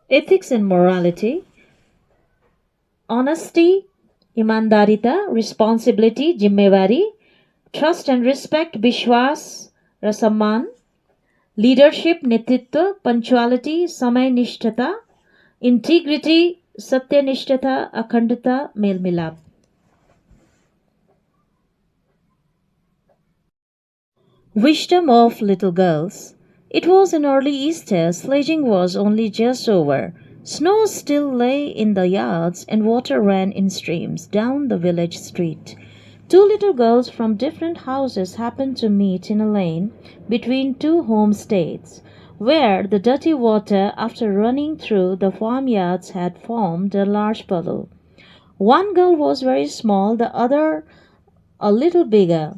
Ethics and morality, honesty, imandarita, responsibility, जिम्मेवारी, trust and respect, विश्वास र सम्मान, leadership, नेतृत्व, punctuality, समयनिष्ठता, integrity, सत्यनिष्ठता, अखण्डता, मेलमिलाप. Wisdom of little girls. It was an early Easter. Sledging was only just over. Snow still lay in the yards and water ran in streams down the village street. Two little girls from different houses happened to meet in a lane between two homesteads, where the dirty water, after running through the farmyards, had formed a large puddle. One girl was very small, the other a little bigger.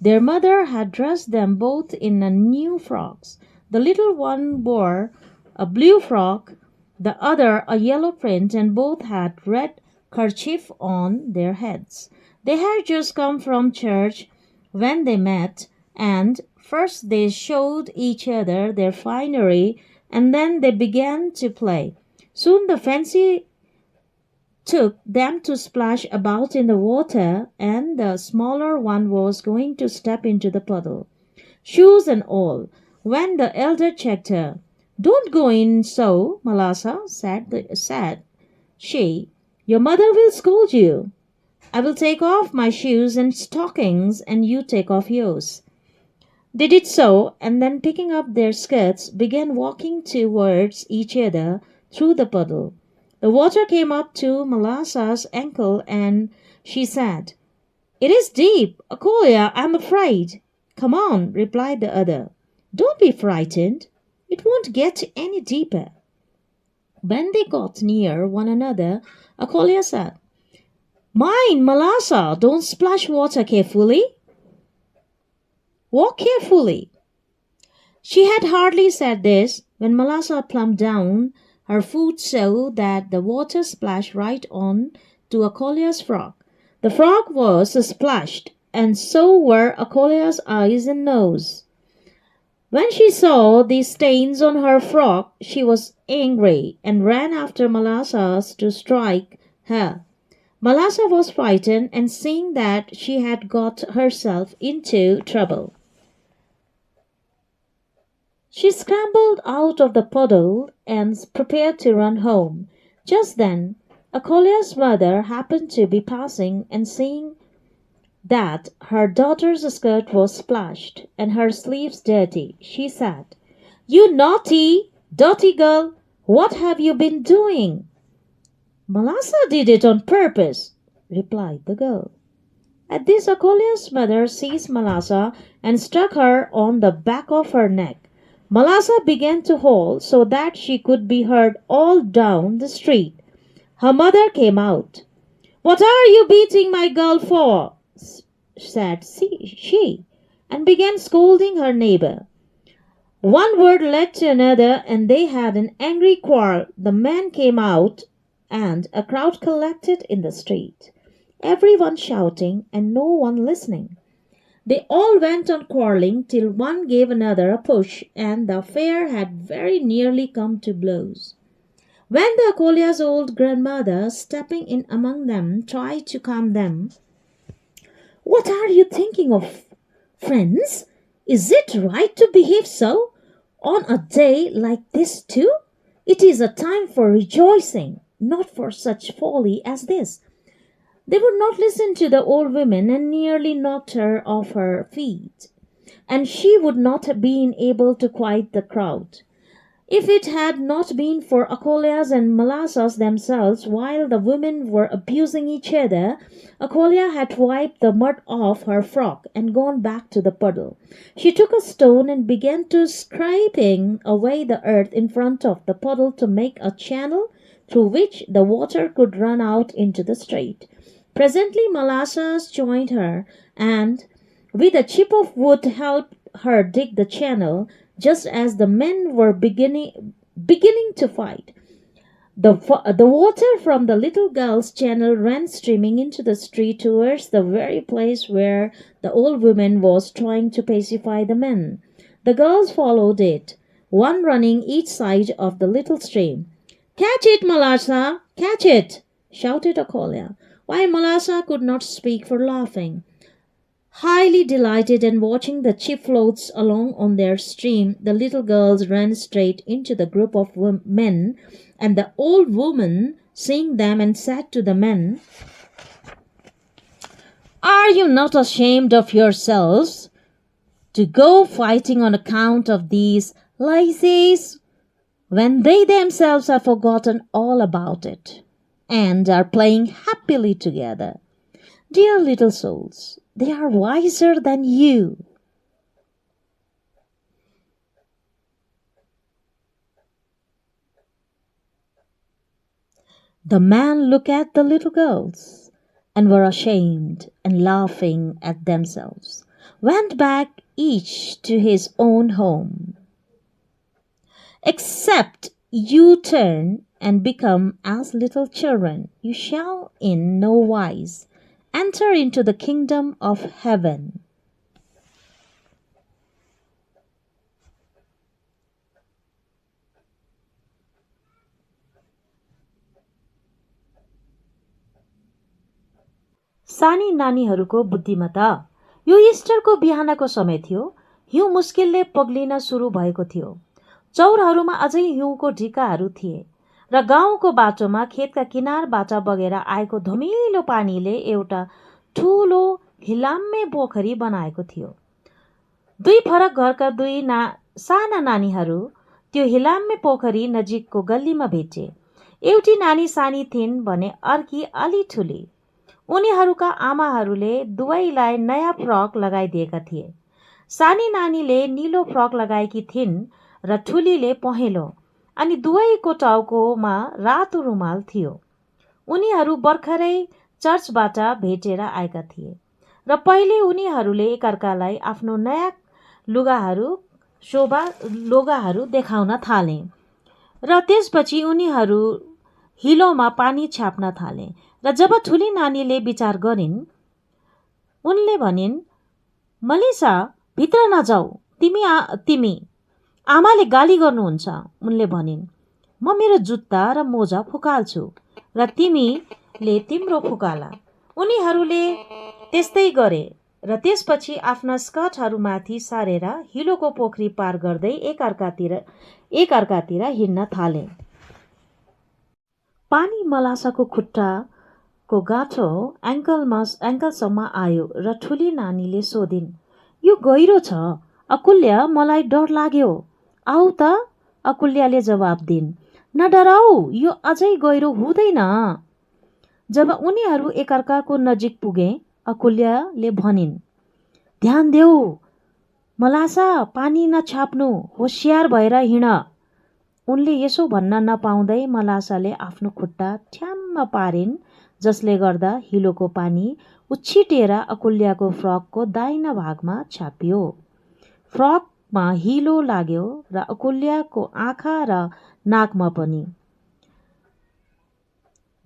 Their mother had dressed them both in new frocks. The little one wore a blue frock, the other a yellow print, and both had red kerchief on their heads. They had just come from church when they met, and first they showed each other their finery, and then they began to play. Soon the fancy took them to splash about in the water, and the smaller one was going to step into the puddle, shoes and all, when the elder checked her. "Don't go in so, Malasa," said she. "Your mother will scold you. I will take off my shoes and stockings, and you take off yours." They did so, and then picking up their skirts, began walking towards each other through the puddle. The water came up to Malasa's ankle, and she said, "It is deep. Akolia, I'm afraid." "Come on," replied the other. "Don't be frightened. It won't get any deeper." When they got near one another, Akolia said, "Mind, Malasa, don't splash water carefully. Walk carefully." She had hardly said this when Malasa plumped down her foot so that the water splashed right on to Akolia's frock. The frock was splashed, and so were Akolia's eyes and nose. When she saw these stains on her frock, she was angry and ran after Malasa to strike her. Malasa was frightened, and seeing that she had got herself into trouble, she scrambled out of the puddle and prepared to run home. Just then, Akolia's mother happened to be passing, and seeing that her daughter's skirt was splashed and her sleeves dirty, she said, "You naughty, dirty girl, what have you been doing?" "Malasa did it on purpose," replied the girl. At this, Akolia's mother seized Malasa and struck her on the back of her neck. Malasa began to howl so that she could be heard all down the street. Her mother came out. "What are you beating my girl for?" said she, and began scolding her neighbor. One word led to another, and they had an angry quarrel. The man came out, and a crowd collected in the street, everyone shouting and no one listening. They all went on quarrelling till one gave another a push, and the affair had very nearly come to blows. When the Akolia's old grandmother, stepping in among them, tried to calm them, "What are you thinking of, friends? Is it right to behave so? On a day like this too? It is a time for rejoicing, not for such folly as this." They would not listen to the old woman, and nearly knocked her off her feet, and she would not have been able to quiet the crowd if it had not been for Akolia's and Malasa's themselves. While the women were abusing each other, Akolia had wiped the mud off her frock and gone back to the puddle. She took a stone and began to scraping away the earth in front of the puddle to make a channel through which the water could run out into the street. Presently Malasa joined her, and with a chip of wood helped her dig the channel, just as the men were beginning to fight. The water from the little girl's channel ran streaming into the street towards the very place where the old woman was trying to pacify the men. The girls followed it, one running each side of the little stream. Catch it, Malasa! Catch it! Shouted Akolia, while Malasa could not speak for laughing. Highly delighted and watching the ship floats along on their stream, the little girls ran straight into the group of men, and the old woman, seeing them, and said to the men, "Are you not ashamed of yourselves to go fighting on account of these lazies, when they themselves have forgotten all about it, and are playing happily together? Dear little souls, they are wiser than you." The man looked at the little girls, and were ashamed, and laughing at themselves, went back each to his own home. "Except you turn and become as little children, you shall in no wise enter into the kingdom of heaven." सानी नानीहरूको बुद्धिमत्ता। यो इस्टरको बिहानको समय थियो। हिउँ मुस्किलले पग्लिन सुरु भएको थियो। चौरहरूमा अझै हिउँको ढिकाहरू थिए र गाउँको बाटोमा खेतका किनारबाट बगेर आएको धमिलो पानीले एउटा ठूलो हिलाम्मे पोखरी बनाएको थियो। दुई फरक घरका साना नानीहरू त्यो हिलाम्मे पोखरी नजिकको गल्लीमा भेटे। एउटी नानी सानी थिइन् भने अर्की अलि ठुली। उनीहरूका आमाहरूले दुवैलाई नयाँ फ्रक लगाइदिएका थिए। सानी नानीले नीलो फ्रक लगाएकी थिइन् र ठुलीले पहेँलो, अनि दुवैको टाउकोमा रातो रुमाल थियो। उनीहरू भर्खरै चर्चबाट भेटेर आएका थिए र पहिले उनीहरूले एकअर्कालाई आफ्नो नयाँ लोगाहरू देखाउन थाले र त्यसपछि उनीहरू हिलोमा पानी छाप्न थाले। र जब ठुली नानीले विचार गरिन्, उनले भनिन्, "मलिसा, भित्र नजाऊ, तिमी आमाले गाली गर्नुहुन्छ।" उनले भनिन्, "म मेरो जुत्ता र मोजा फुकाल्छु र तिमीले तिम्रो फुकाला।" उनीहरूले त्यस्तै गरे र त्यसपछि आफ्ना स्कर्टहरूमाथि सारेर हिलोको पोखरी पार गर्दै एकअर्कातिर हिँड्न थाले। पानी मलासाको खुट्टाको गाँठो एङ्कलसम्म आयो र ठुली नानीले सोधिन्, "यो गहिरो छ अकुल्या, मलाई डर लाग्यो।" "आऊ त," अकुल्याले जवाब दिइन्, "नडराऊ, यो अझै गहिरो हुँदैन।" जब उनीहरू एकअर्काको नजिक पुगे, अकुल्याले भनिन्, "ध्यान देऊ मलासा, पानी नछाप्नु, होसियार भएर हिँड।" उनले यसो भन्न नपाउँदै मलासाले आफ्नो खुट्टा ठ्याम्म पारिन्, जसले गर्दा हिलोको पानी उछिटेर अकुल्याको फ्रकको दाहिना भागमा छापियो। फ्रकमा हिलो लाग्यो र अकुल्याको आँखा र नाकमा पनि।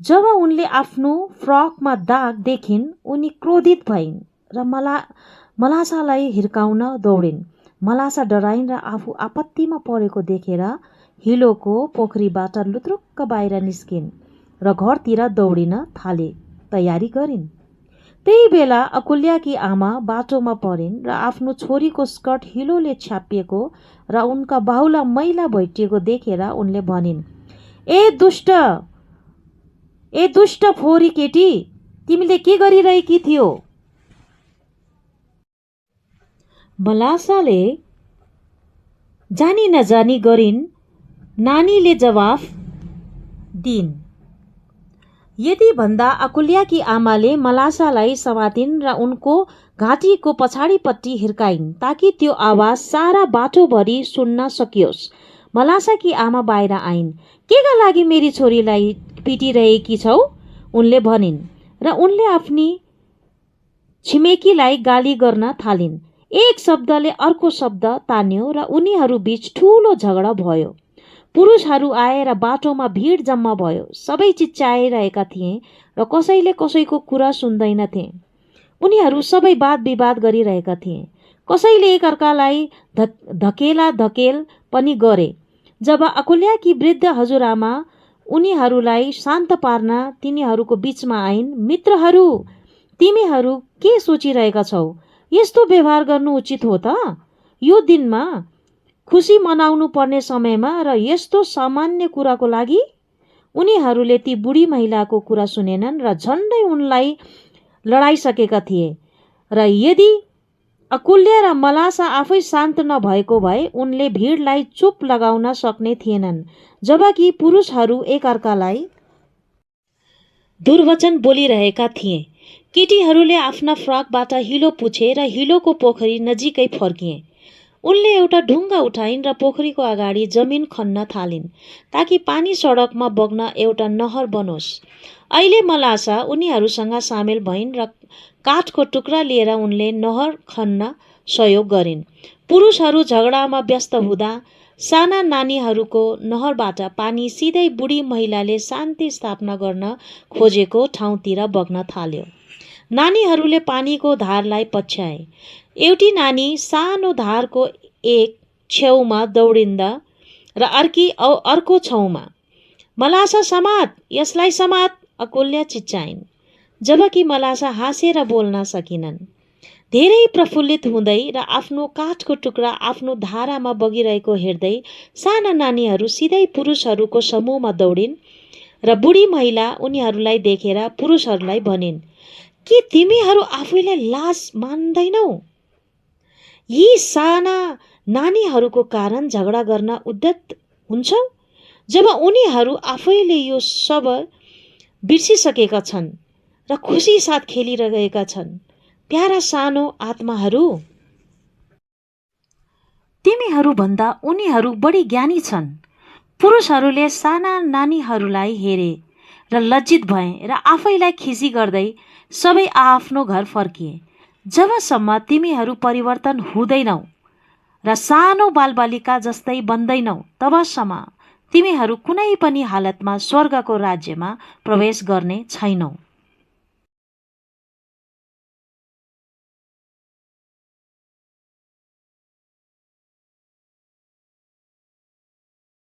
जब उनले आफ्नो फ्रकमा दाग देखिन्, उनी क्रोधित भइन् र मलासालाई हिर्काउन दौडिन्। मलासा डराइन् र आफू आपत्तिमा परेको देखेर हिलोको पोखरीबाट लुत्रुक्क बाहिर निस्किन् र घरतिर दौडिन तयारी गरिन्। त्यही बेला अकुल्याकी आमा बाटोमा परिन् र आफ्नो छोरीको स्कर्ट हिलोले छापिएको र उनका बाहुला मैला भइटिएको देखेर उनले भनिन्, ए दुष्ट फोरी केटी, तिमीले के गरिरहेकी थियौ?" मलासाले जानी नजानी गरिन् नानीले जवाफ दिइन्। यति भन्दा अकुल्याकी आमाले मलासालाई समातिन् र उनको घाँटीको पछाडिपट्टि हिर्काइन् ताकि त्यो आवाज सारा बाटोभरि सुन्न सकियोस्। मलासाकी आमा बाहिर आइन्। "केका लागि मेरी छोरीलाई पिटिरहेकी छौ?" उनले भनिन् र उनले आफ्नी छिमेकीलाई गाली गर्न थालिन्। एक शब्दले अर्को शब्द तान्यो र उनीहरू बीच ठूलो झगडा भयो। पुरुषहरू आएर बाटोमा भिड जम्मा भयो। सबै चिच्चाइरहेका थिए र कसैले कसैको कुरा सुन्दैनथे। उनीहरू सबै वाद विवाद गरिरहेका थिए। कसैले एकअर्कालाई धकेल पनि गरे। जब अकुल्याकी वृद्ध हजुरआमा उनीहरूलाई शान्त पार्न तिनीहरूको बीचमा आइन्। मित्रहरू, तिमीहरू के सोचिरहेका छौ? यस्तो व्यवहार गर्नु उचित हो त? यो दिनमा खुसी मनाउनु पर्ने समयमा र यस्तो सामान्य कुराको लागि? उनीहरूले ती बुढी महिलाको कुरा सुनेनन् र झन्डै उनलाई लडाइसकेका थिए। र यदि अकुल्य र मलासा आफै शान्त नभएको भए उनले भिडलाई चुप लगाउन सक्ने थिएनन्, जबकि पुरुषहरू एकअर्कालाई दुर्वचन बोलिरहेका थिए। केटीहरूले आफ्ना फ्रकबाट हिलो पुछे र हिलोको पोखरी नजिकै फर्किए। उनले एउटा ढुङ्गा उठाइन् र पोखरीको अगाडि जमिन खन्न थालिन् ताकि पानी सडकमा बग्न एउटा नहर बनोस्। अहिले मलासा उनीहरूसँग सामेल भइन् र काठको टुक्रा लिएर उनले नहर खन्न सहयोग गरिन्। पुरुषहरू झगडामा व्यस्त हुँदा साना नानीहरूको नहरबाट पानी सिधै बुढी महिलाले शान्ति स्थापना गर्न खोजेको ठाउँतिर बग्न थाल्यो। नानीहरूले पानीको धारलाई पछ्याए। एउटी नानी सानो धारको एक छेउमा दौडिँदा र अर्को छेउमा, मलासा समात, यसलाई समात, अकुल्य चिच्चाइन्, जबकि मलासा हाँसेर बोल्न सकिनन्। धेरै प्रफुल्लित हुँदै र आफ्नो काठको टुक्रा आफ्नो धारामा बगिरहेको हेर्दै साना नानीहरू सिधै पुरुषहरूको समूहमा दौडिन् र बुढी महिला उनीहरूलाई देखेर पुरुषहरूलाई भनिन्, के तिमीहरू आफैलाई लाज मान्दैनौ? यी साना नानीहरूको कारण झगडा गर्न उद्यत हुन्छौ, जब उनीहरू आफैले यो सब बिर्सिसकेका छन् र खुसी साथ खेलिरहेका छन्। प्यारा सानो आत्माहरू, तिमीहरूभन्दा उनीहरू बढी ज्ञानी छन्। पुरुषहरूले साना नानीहरूलाई हेरे र लज्जित भए र आफैलाई खिसी गर्दै सबै आफ्नो घर फर्किए। जबसम्म तिमीहरू परिवर्तन हुँदैनौ र सानो बालबालिका जस्तै बन्दैनौ, तबसम्म तिमीहरू कुनै पनि हालतमा स्वर्गको राज्यमा प्रवेश गर्ने छैनौ।